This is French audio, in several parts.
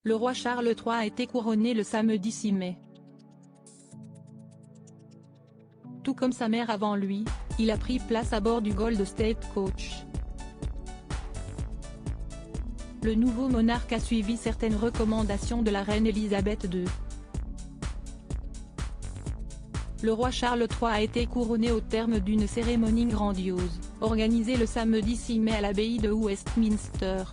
Le roi Charles III a été couronné le samedi 6 mai. Tout comme sa mère avant lui, il a pris place à bord du Gold State Coach. Le nouveau monarque a suivi certaines recommandations de la reine Elisabeth II. Le roi Charles III a été couronné au terme d'une cérémonie grandiose, organisée le samedi 6 mai à l'abbaye de Westminster.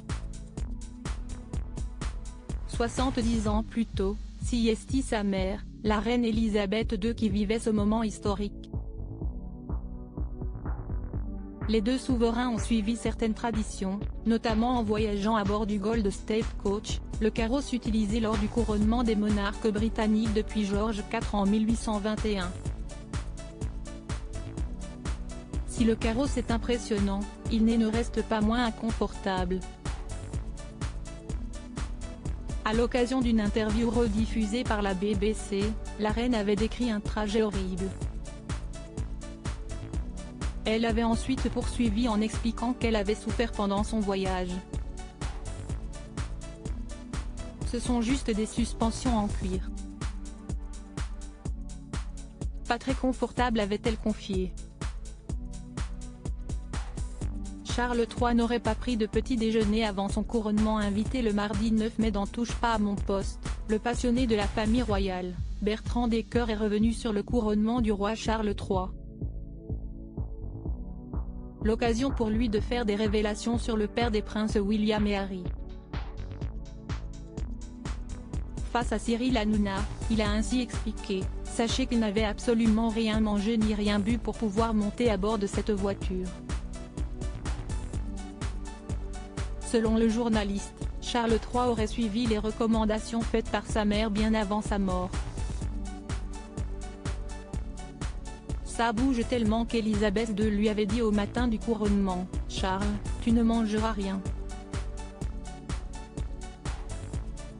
70 ans plus tôt, siestait sa mère, la reine Elisabeth II qui vivait ce moment historique. Les deux souverains ont suivi certaines traditions, notamment en voyageant à bord du Gold State Coach, le carrosse utilisé lors du couronnement des monarques britanniques depuis George IV en 1821. Si le carrosse est impressionnant, il ne reste pas moins inconfortable. À l'occasion d'une interview rediffusée par la BBC, la reine avait décrit un trajet horrible. Elle avait ensuite poursuivi en expliquant qu'elle avait souffert pendant son voyage. Ce sont juste des suspensions en cuir. Pas très confortable, avait-elle confié. Charles III n'aurait pas pris de petit déjeuner avant son couronnement, invité le mardi 9 mai dans Touche pas à mon poste. Le passionné de la famille royale, Bertrand Decker est revenu sur le couronnement du roi Charles III. L'occasion pour lui de faire des révélations sur le père des princes William et Harry. Face à Cyril Hanouna, il a ainsi expliqué: « Sachez qu'il n'avait absolument rien mangé ni rien bu pour pouvoir monter à bord de cette voiture. » Selon le journaliste, Charles III aurait suivi les recommandations faites par sa mère bien avant sa mort. Ça bouge tellement qu'Elisabeth II lui avait dit au matin du couronnement: « Charles, tu ne mangeras rien. »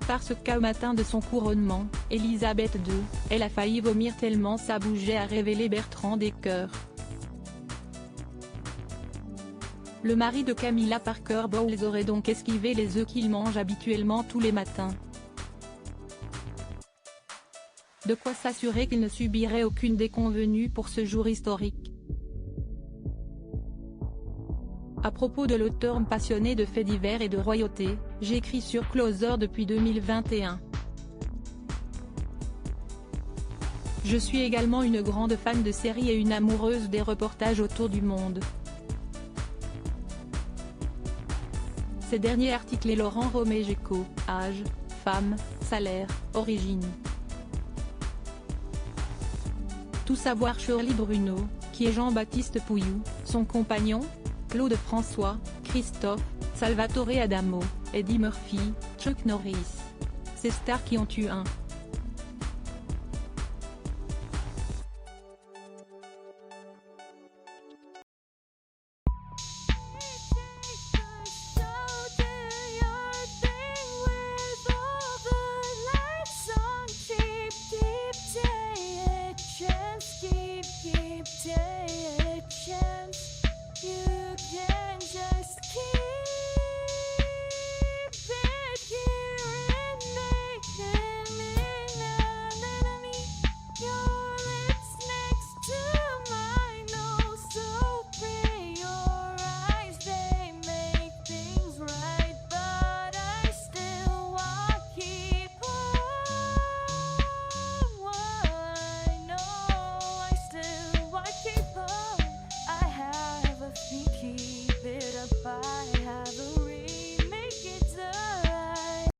Parce qu'au matin de son couronnement, Elisabeth II, elle a failli vomir tellement ça bougeait, a révélé Bertrand Decker. Le mari de Camilla Parker Bowles aurait donc esquivé les œufs qu'il mange habituellement tous les matins. De quoi s'assurer qu'il ne subirait aucune déconvenue pour ce jour historique. À propos de l'auteur passionné de faits divers et de royauté, j'écris sur Closer depuis 2021. Je suis également une grande fan de séries et une amoureuse des reportages autour du monde. Ces derniers articles et Laurent Romégeco, âge, femme, salaire, origine. Tout savoir Shirley Bruno, qui est Jean-Baptiste Pouillou, son compagnon, Claude François, Christophe, Salvatore Adamo, Eddie Murphy, Chuck Norris. Ces stars qui ont eu un Keep